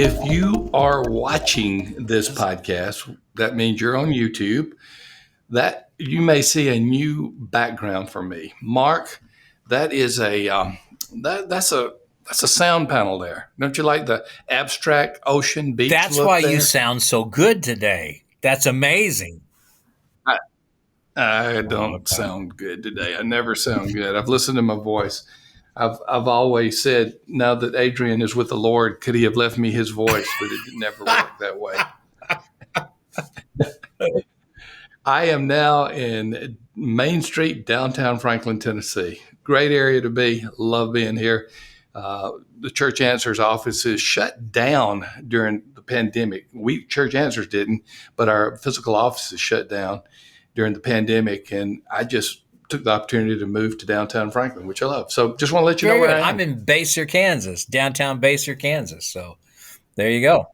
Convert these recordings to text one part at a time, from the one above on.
If you are watching this podcast, that means you're on YouTube. That you may see a new background for me, Mark. That is that's a sound panel there. Don't you like the abstract ocean beach That's look why you there? sound so good today. That's amazing. I, I Oh, don't okay. sound good today. I never sound good. I've listened to my voice. I've always said, now that Adrian is with the Lord, could he have left me his voice? But it never worked that way. I am now in Main Street, downtown Franklin, Tennessee. Great area to be. Love being here. The Church Answers offices shut down during the pandemic. We Church Answers didn't, but our physical offices shut down during the pandemic, and I just took the opportunity to move to downtown Franklin, which I love. So just want to let you know Very where good. I I'm am. in Baser, Kansas, downtown Baser, Kansas. So there you go.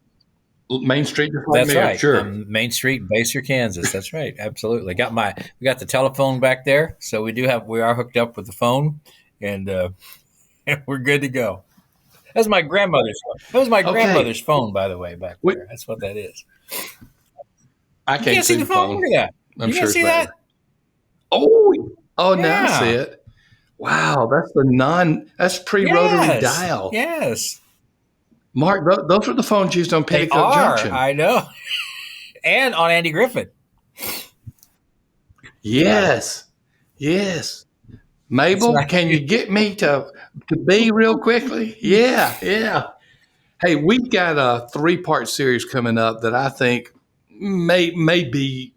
Main Street, just like That's me, I'm right. sure. Main Street, Baser, Kansas. That's right. Absolutely. We got the telephone back there, so we are hooked up with the phone, and we're good to go. That's my grandmother's phone. That was my Okay, grandmother's phone, by the way, back we, there. That's what that is. I You can't can't see see the the phone. phone. Look at that. I'm You sure can't it's see back that. there. Oh, now I see Yeah. it. Wow, that's pre-rotary Yes. dial. Yes. Mark, those are the phones used on They Petticoat are. Junction. I know. And on Andy Griffin. Yeah. Yes, yes. That's Mabel, right. can you get me to B real quickly? Yeah, yeah. Hey, we've got a three-part series coming up that I think may be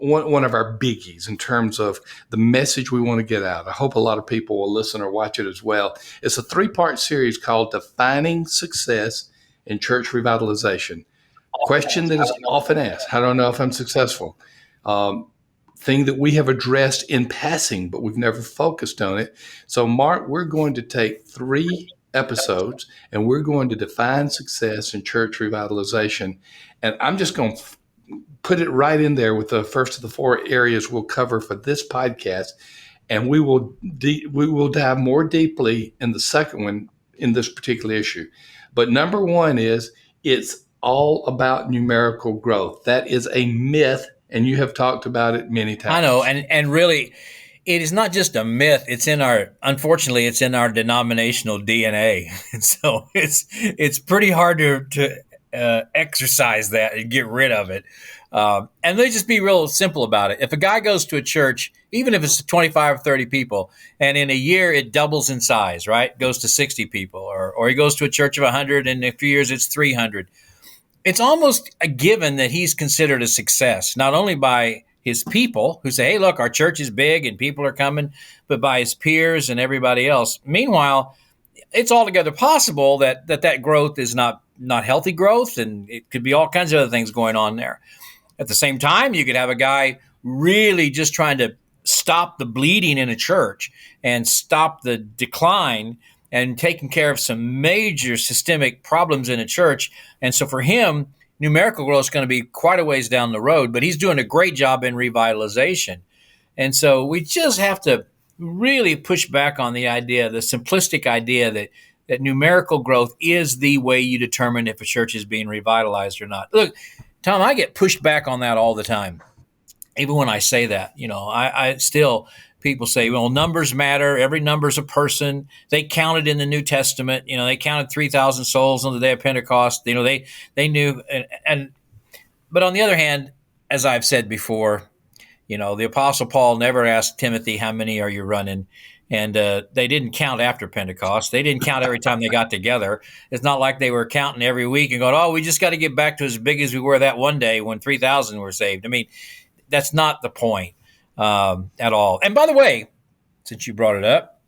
one of our biggies in terms of the message we want to get out. I hope a lot of people will listen or watch it as well. It's a three-part series called Defining Success in Church Revitalization. Question that is often asked: how do I know if I'm successful? Um, Thing that we have addressed in passing, but we've never focused on it. So, Mark, we're going to take 3 episodes and we're going to define success in church revitalization. And I'm just going to put it right in there with the first of the 4 areas we'll cover for this podcast, and we will dive more deeply in the second one in this particular issue. But number one is it's all about numerical growth. That is a myth, and you have talked about it many I know. times. And really, it is not just a myth. Unfortunately, it's in our denominational DNA. And so it's pretty hard to exercise that and get rid of it. And they just be real simple about it. If a guy goes to a church, even if it's 25 or 30 people, and in a year it doubles in size, right? Goes to 60 people, or he goes to a church of 100 and in a few years it's 300. It's almost a given that he's considered a success, not only by his people who say, hey, look, our church is big and people are coming, but by his peers and everybody else. Meanwhile, it's altogether possible that growth is not healthy growth, and it could be all kinds of other things going on there. At the same time, you could have a guy really just trying to stop the bleeding in a church and stop the decline and taking care of some major systemic problems in a church. And so for him, numerical growth is going to be quite a ways down the road, but he's doing a great job in revitalization. And so we just have to really push back on the simplistic idea that numerical growth is the way you determine if a church is being revitalized or not. Look, Thom, I get pushed back on that all the time. Even when I say that, I still, people say, well, numbers matter. Every number is a person. They counted in the New Testament. They counted 3,000 souls on the day of Pentecost. They knew. But on the other hand, as I've said before, the Apostle Paul never asked Timothy, how many are you running? And they didn't count after Pentecost. They didn't count every time they got together. It's not like they were counting every week and going, oh, we just got to get back to as big as we were that one day when 3,000 were saved. I mean, that's not the point at all. And by the way, since you brought it up,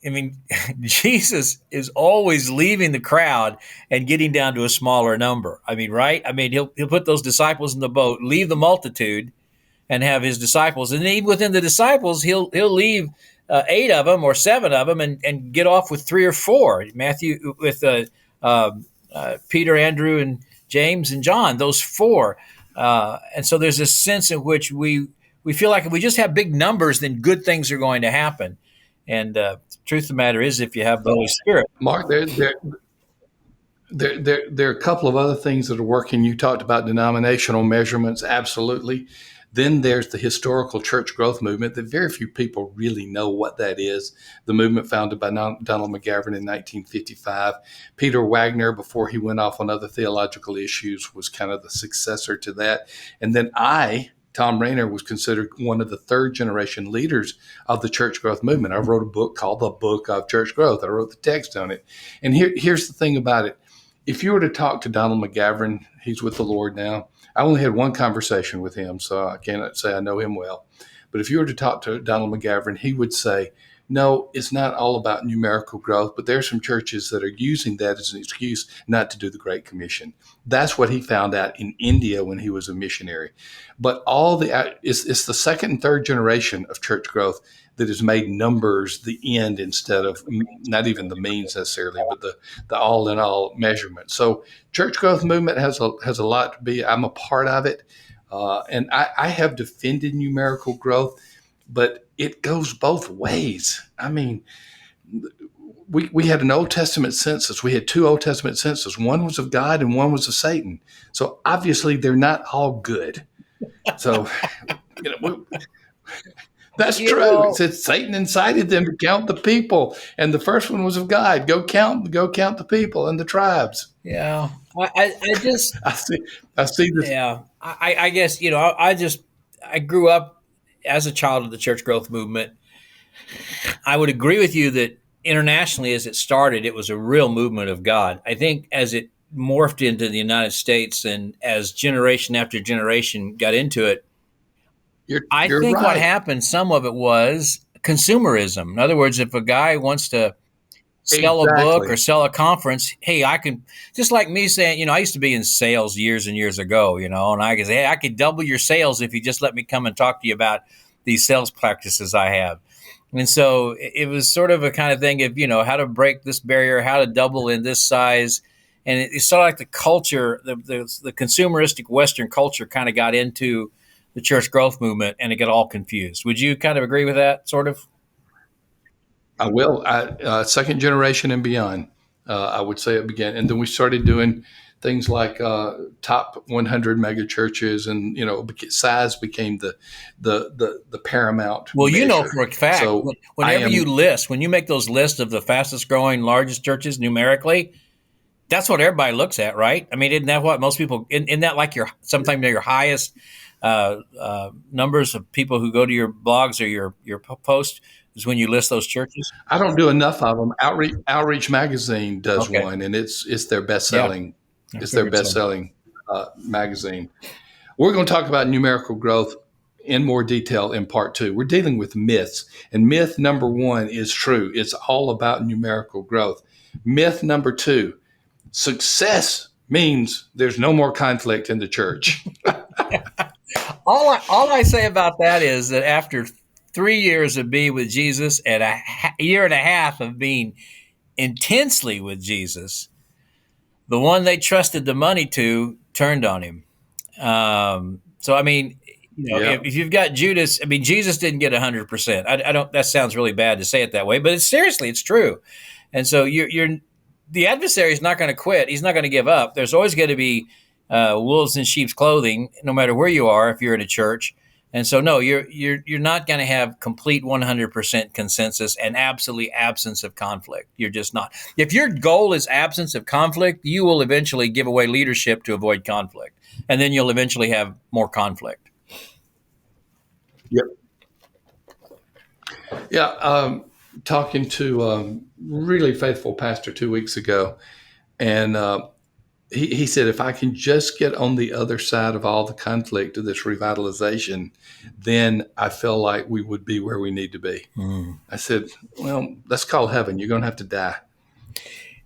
I mean, Jesus is always leaving the crowd and getting down to a smaller number. I mean, right? I mean, he'll put those disciples in the boat, leave the multitude, and have his disciples. And even within the disciples, he'll leave 8 of them or 7 of them and get off with 3 or 4. Matthew with Peter, Andrew, and James and John, those 4. And so there's this sense in which we feel like if we just have big numbers, then good things are going to happen. And the truth of the matter is, if you have the Holy Spirit. Mark, There are a couple of other things that are working. You talked about denominational measurements, absolutely. Then there's the historical church growth movement that very few people really know what that is. The movement founded by Donald McGavran in 1955. Peter Wagner, before he went off on other theological issues, was kind of the successor to that. And then Thom Rainer, was considered one of the third generation leaders of the church growth movement. I wrote a book called The Book of Church Growth. I wrote the text on it. And here's the thing about it. If you were to talk to Donald McGavran, he's with the Lord now. I only had one conversation with him, so I cannot say I know him well. But if you were to talk to Donald McGavran, he would say, no, it's not all about numerical growth, but there are some churches that are using that as an excuse not to do the Great Commission. That's what he found out in India when he was a missionary. But it's the second and third generation of church growth that has made numbers the end instead of not even the means necessarily, but the all in all measurement. So church growth movement has a lot to be. I'm a part of it, and I have defended numerical growth, but it goes both ways. I mean, we had an Old Testament census. We had two Old Testament censuses. One was of God and one was of Satan. So obviously they're not all good. So, that's true. It said Satan incited them to count the people, and the first one was of God. Go count the people and the tribes. Yeah, I just I see this. yeah, I guess I grew up as a child of the church growth movement. I would agree with you that internationally, as it started, it was a real movement of God. I think as it morphed into the United States and as generation after generation got into it, I You're think what right. happened, some of it was consumerism. In other words, if a guy wants to sell a book or Exactly. sell a conference, hey, I can, just like me saying, I used to be in sales years and years ago, and I could say, hey, I could double your sales if you just let me come and talk to you about these sales practices I have. And so it was sort of a kind of thing of, how to break this barrier, how to double in this size. And it's sort of like the culture, the consumeristic Western culture kind of got into the church growth movement and it got all confused. Would you kind of agree with that, sort of? I will. Second generation and beyond. I would say it began, and then we started doing things like top 100 mega churches, and size became the paramount Well, measure. for a fact, So I whenever am. when you make those lists of the fastest growing, largest churches numerically, that's what everybody looks at, right? I mean, isn't that what most people, isn't that like sometimes your highest numbers of people who go to your blogs or your post is when you list those churches? I don't do enough of them. Outreach Magazine does Okay. one, and it's their best Yeah, selling. I It's their figured best so. selling magazine. We're going to talk about numerical growth in more detail in part two. We're dealing with myths, and myth number one is true. It's all about numerical growth. Myth number two: success means there's no more conflict in the church. All I say about that is that after 3 years of being with Jesus and a year and a half of being intensely with Jesus, the one they trusted the money to turned on him. So I mean, Yeah, if you've got Judas, I mean, Jesus didn't get 100%. I don't. That sounds really bad to say it that way, but it's true. And so you're the adversary is not going to quit. He's not going to give up. There's always going to be wolves in sheep's clothing, no matter where you are. If you're in a church, and so no, you're not going to have complete 100% consensus and absolutely absence of conflict. You're just not. If your goal is absence of conflict, you will eventually give away leadership to avoid conflict, and then you'll eventually have more conflict. yeah, yeah. Talking to really faithful pastor 2 weeks ago, and he said, if I can just get on the other side of all the conflict of this revitalization, then I feel like we would be where we need to be. Mm. I said, well, that's called heaven. You're going to have to die.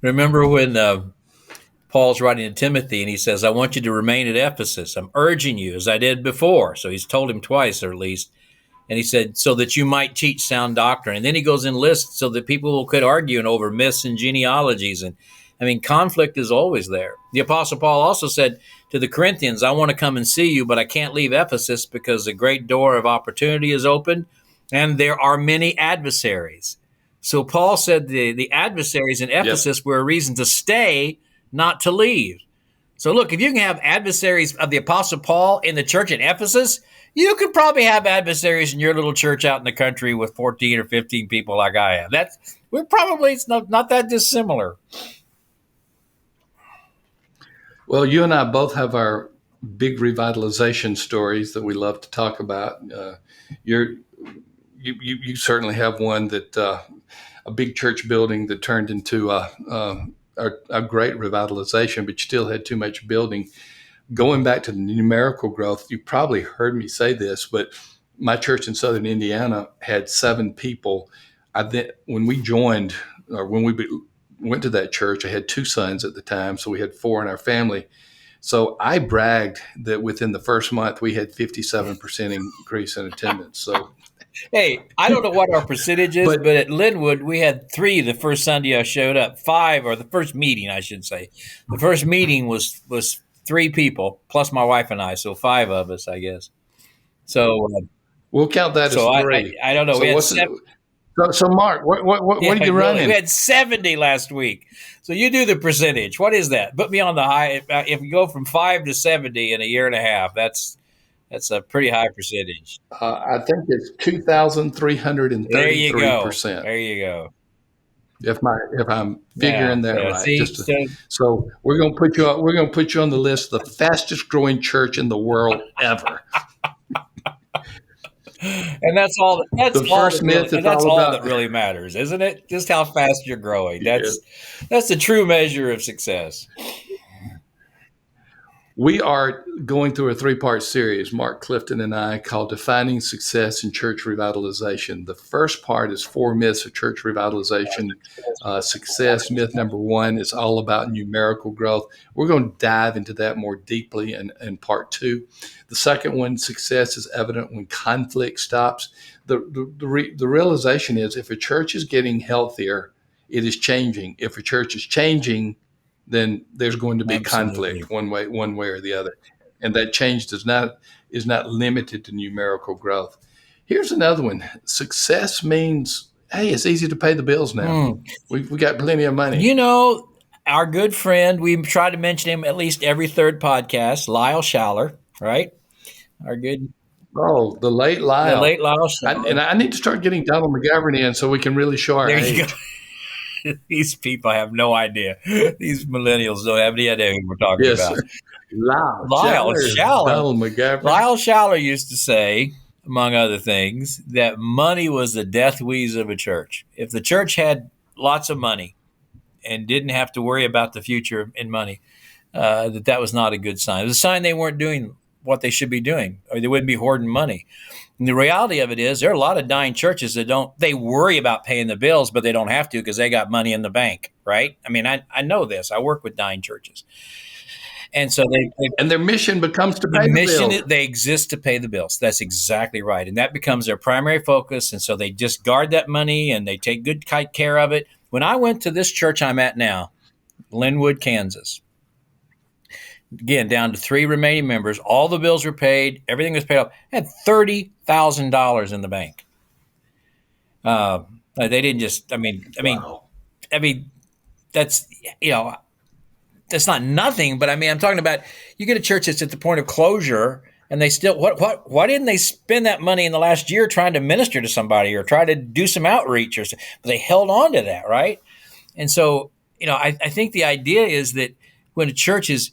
Remember when Paul's writing to Timothy and he says, I want you to remain at Ephesus. I'm urging you as I did before. So he's told him twice, or at least. And he said, so that you might teach sound doctrine. And then he goes and lists so that people could argue over myths and genealogies. And I mean, conflict is always there. The Apostle Paul also said to the Corinthians, I want to come and see you, but I can't leave Ephesus because the great door of opportunity is open and there are many adversaries. So Paul said the adversaries in Yep. Ephesus were a reason to stay, not to leave. So look, if you can have adversaries of the Apostle Paul in the church at Ephesus, you could probably have adversaries in your little church out in the country with 14 or 15 people like I have. It's not that dissimilar. Well, you and I both have our big revitalization stories that we love to talk about. You're, you certainly have one that a big church building that turned into a great revitalization, but you still had too much building. Going back to the numerical growth, you probably heard me say this, but my church in Southern Indiana had 7 people. When we joined, or when we went to that church, I had 2 sons at the time, so we had 4 in our family. So I bragged that within the first month we had 57% increase in attendance. So, hey, I don't know what our percentage is, but at Linwood we had 3 the first Sunday I showed up. 5, or the first meeting, I should say. The first meeting was 3 people plus my wife and I, so 5 of us, I guess. So we'll count that as 3. I don't know. So we had what's 7. So Mark, what are you running? We had 70 last week. So you do the percentage. What is that? Put me on the high. If you go from 5 to 70 in a year and a half, that's a pretty high percentage. I think it's 2,333%. There you go. There you go. If I'm figuring that right. See, so we're going to put you on the list of the fastest growing church in the world ever. And that's all. That's the first myth. That's all that really matters, isn't it? Just how fast you're growing. That's the true measure of success. We are going through a 3-part series, Mark Clifton and I, called Defining Success in Church Revitalization. The first part is 4 myths of church revitalization success. Myth number 1 is all about numerical growth. We're going to dive into that more deeply in part 2. The second one, success is evident when conflict stops. The realization is if a church is getting healthier, it is changing. If a church is changing, then there's going to be Absolutely. conflict one way or the other. And that change is not limited to numerical growth. Here's another one. Success means, hey, it's easy to pay the bills now. We got plenty of money. You know, our good friend, we try to mention him at least every third podcast, Lyle Schaller, right? Our good. Oh, the late Lyle. The late Lyle Schaller. I need to start getting Donald McGavran in so we can really show our age. You go. These people have no idea. These millennials don't have any idea who we're talking about. Lyle Schaller. Donald McGavran. Lyle Schaller used to say, among other things, that money was the death wheeze of a church. If the church had lots of money and didn't have to worry about the future in money, that was not a good sign. It was a sign they weren't doing what they should be doing, or they wouldn't be hoarding money. And the reality of it is there are a lot of dying churches that they worry about paying the bills, but they don't have to because they got money in the bank, right? I mean, I know this. I work with dying churches. And so and their mission becomes to pay the bills. They exist to pay the bills. That's exactly right. And that becomes their primary focus. And so they just guard that money and they take good care of it. When I went to this church I'm at now, Linwood, Kansas, again, down to 3 remaining members. All the bills were paid. Everything was paid off. I had $30,000 in the bank. They didn't just. Wow. I mean, that's that's not nothing. But I mean, I'm talking about you get a church that's at the point of closure, and they still why didn't they spend that money in the last year trying to minister to somebody or try to do some outreach or something? But they held on to that, right? And so I think the idea is that when a church is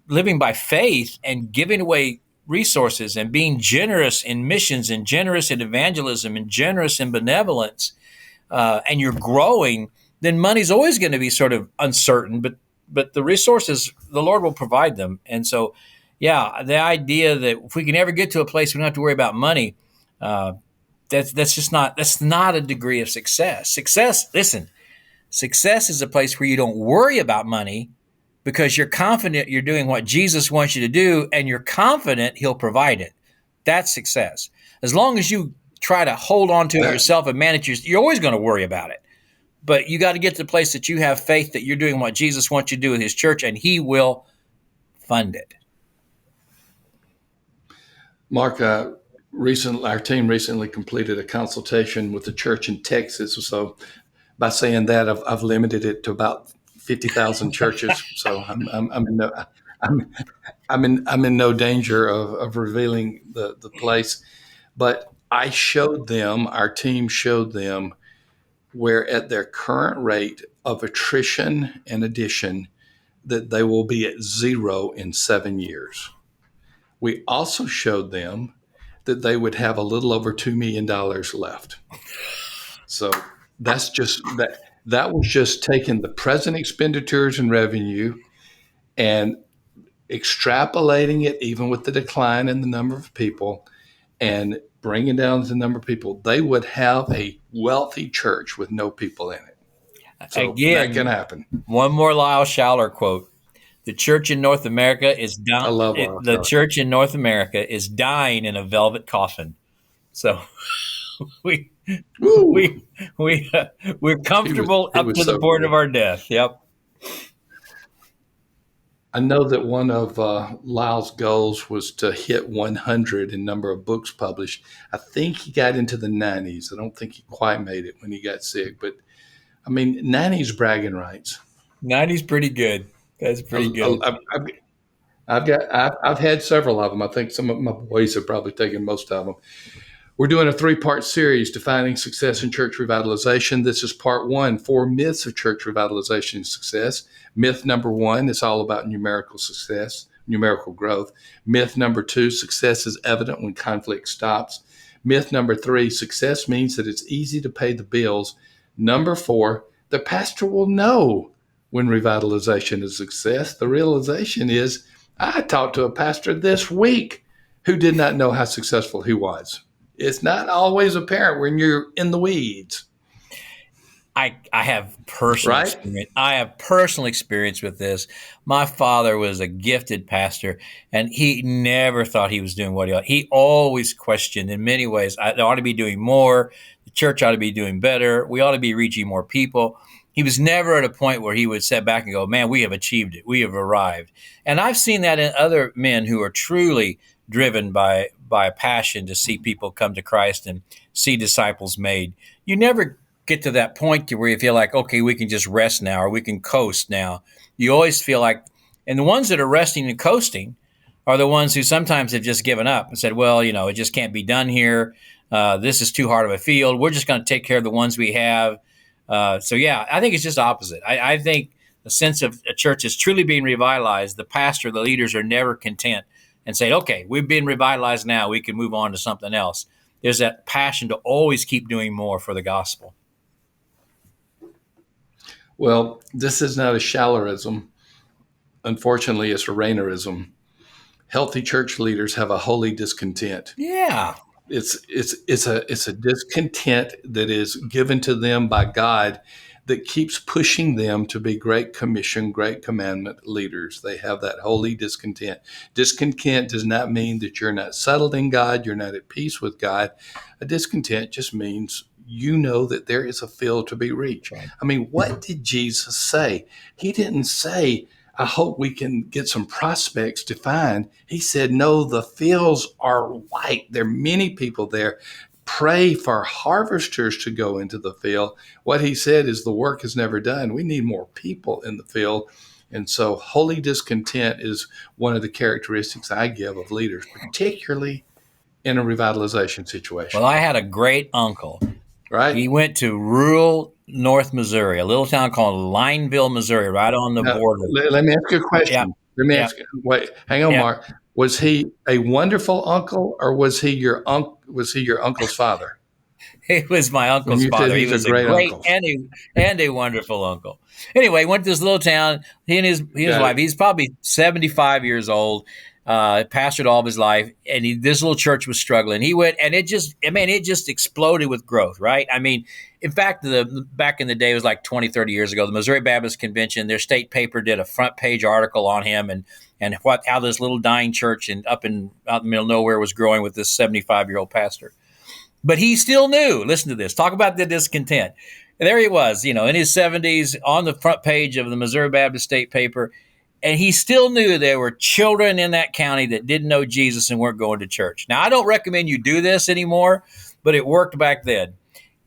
living by faith and giving away resources and being generous in missions and generous in evangelism and generous in benevolence, and you're growing, then money's always going to be sort of uncertain, but the resources, the Lord will provide them. And so, yeah, the idea that if we can ever get to a place we don't have to worry about money, that's not a degree of success. Success is a place where you don't worry about money because you're confident you're doing what Jesus wants you to do and you're confident he'll provide it. That's success. As long as you try to hold on to it yourself and manage it, you're always going to worry about it. But you got to get to the place that you have faith that you're doing what Jesus wants you to do with his church and he will fund it. Mark, our team recently completed a consultation with the church in Texas. So by saying that, I've limited it to about 50,000 churches. So I'm in no, I'm, I'm in no danger of revealing the place. But I showed them, our team showed them where at their current rate of attrition and addition, that they will be at zero in 7 years. We also showed them that they would have a little over $2 million left. So that's just that was just taking the present expenditures and revenue and extrapolating it, even with the decline in the number of people, and bringing down the number of people. They would have a wealthy church with no people in it. So that can Again, happen. one more Lyle Schaller quote. The church in North America I love the Lyle. church in North America is dying in a velvet coffin. So we Woo! we we're comfortable He up was to the so point good. of our death. Yep. I know that one of Lyle's goals was to hit 100 in number of books published. I think he got into the 90s. I don't think he quite made it when he got sick, but I mean, 90s bragging rights. 90's pretty good. That's pretty good. I've had several of them. I think some of my boys have probably taken most of them. We're doing a 3-part series, Defining Success in Church Revitalization. This is part 1, 4 myths of church revitalization and success. Myth number 1 is all about numerical success, numerical growth. Myth number 2, success is evident when conflict stops. Myth number 3, success means that it's easy to pay the bills. Number 4, the pastor will know when revitalization is a success. The realization is, I talked to a pastor this week who did not know how successful he was. It's not always apparent when you're in the weeds. I have personal Right? experience. I have personal experience with this. My father was a gifted pastor, and he never thought he was doing what he ought. He always questioned in many ways. I ought to be doing more. The church ought to be doing better. We ought to be reaching more people. He was never at a point where he would sit back and go, "Man, we have achieved it. We have arrived." And I've seen that in other men who are truly driven by a passion to see people come to Christ and see disciples made. You never get to that point to where you feel like, okay, we can just rest now or we can coast now. You always feel like, and the ones that are resting and coasting are the ones who sometimes have just given up and said, well, it just can't be done here. This is too hard of a field. We're just going to take care of the ones we have. So, yeah, I think it's just opposite. I think the sense of a church is truly being revitalized. The pastor, the leaders are never content and say, okay, we've been revitalized now. We can move on to something else. There's that passion to always keep doing more for the gospel. Well, this is not a Schallerism. Unfortunately, it's a Raynerism. Healthy church leaders have a holy discontent. Yeah. It's a discontent that is given to them by God that keeps pushing them to be Great Commission, Great Commandment leaders. They have that holy discontent. Discontent does not mean that you're not settled in God, you're not at peace with God. A discontent just means you know that there is a field to be reached. Right. I mean, what did Jesus say? He didn't say, I hope we can get some prospects to find. He said, no, the fields are white. There are many people there. Pray for harvesters to go into the field. What he said is the work is never done. We need more people in the field. And so holy discontent is one of the characteristics I give of leaders, particularly in a revitalization situation. Well, I had a great uncle. Right? He went to rural North Missouri, a little town called Lineville, Missouri, right on the Now, border. let me ask you a Yeah. question. Let me Yeah. ask you. Wait, hang on, Yeah. Mark. Was he a wonderful uncle, or was he your uncle's father? He was my When uncle's you said father. He he's a was a great great uncle, and a wonderful uncle. Anyway, went to this little town. He and his got wife. it. He's probably 75 years old. Pastored all of his life, and this little church was struggling. He went, and it just exploded with growth, right? I mean, in fact, back in the day, it was like 20, 30 years ago, the Missouri Baptist Convention, their state paper did a front page article on him and how this little dying church out in the middle of nowhere was growing with this 75-year-old pastor. But he still knew. Listen to this. Talk about the discontent. And there he was, in his 70s on the front page of the Missouri Baptist State paper. And he still knew there were children in that county that didn't know Jesus and weren't going to church. Now, I don't recommend you do this anymore, but it worked back then.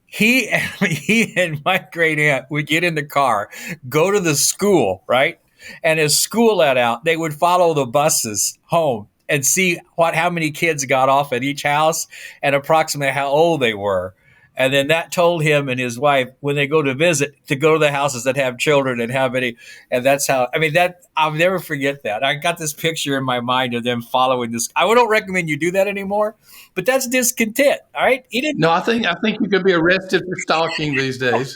he he and my great aunt would get in the car, go to the school, right? And as school let out, they would follow the buses home and see how many kids got off at each house and approximately how old they were. And then that told him and his wife when they go to visit to go to the houses that have children and how many. And that's how, I mean, that I'll never forget that. I got this picture in my mind of them following this. I don't recommend you do that anymore, but that's discontent. All right. He didn't. No, I think you could be arrested for stalking these days.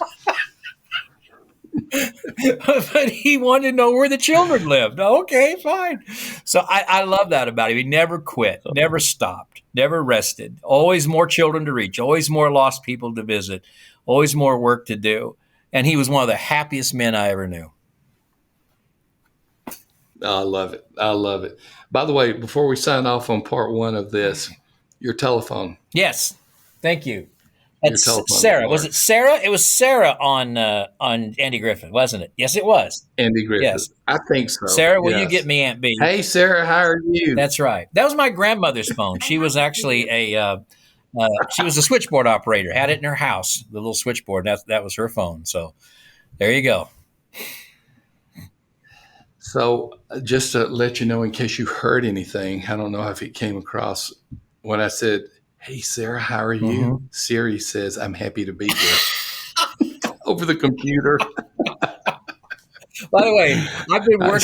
But he wanted to know where the children lived. Okay, fine. So I love that about him. He never quit, never stopped, never rested. Always more children to reach, always more lost people to visit, always more work to do. And he was one of the happiest men I ever knew. I love it. I love it. By the way, before we sign off on part one of this, your telephone, Yes, thank you. your That's telephone Sarah. Was it works. Sarah? It was Sarah on Andy Griffin, wasn't it? Yes, it was. Andy Griffith. Yes, I think so. Sarah. Will you get Yes. me Aunt B? Hey, Sarah, how are you? That's right. That was my grandmother's phone. She was actually she was a switchboard operator. Had it in her house, the little switchboard. That was her phone. So there you go. So, just to let you know, in case you heard anything, I don't know if it came across when I said, "Hey, Sarah, how are you?" Mm-hmm. Siri says, "I'm happy to be here," over the computer. By the way,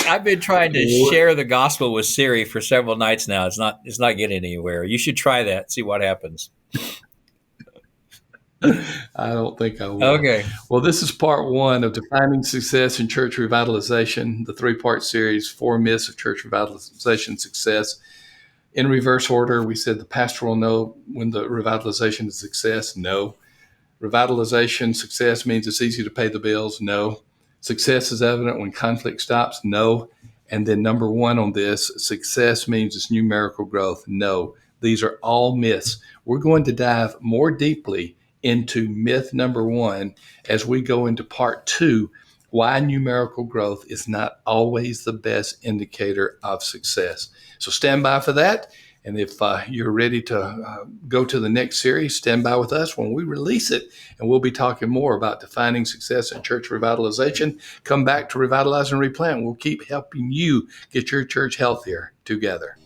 I've been trying to share the gospel with Siri for several nights now. It's not getting anywhere. You should try that. See what happens. I don't think I will. Okay. Well, this is part one of Defining Success in Church Revitalization, the three-part series, 4 Myths of Church Revitalization Success. In reverse order, we said the pastor will know when the revitalization is a success. No. Revitalization success means it's easy to pay the bills. No. Success is evident when conflict stops. No. And then number one on this, success means it's numerical growth. No. These are all myths. We're going to dive more deeply into myth number one as we go into part two, why numerical growth is not always the best indicator of success. So stand by for that. And if you're ready to go to the next series, stand by with us when we release it. And we'll be talking more about defining success in church revitalization. Come back to Revitalize and Replant. We'll keep helping you get your church healthier together.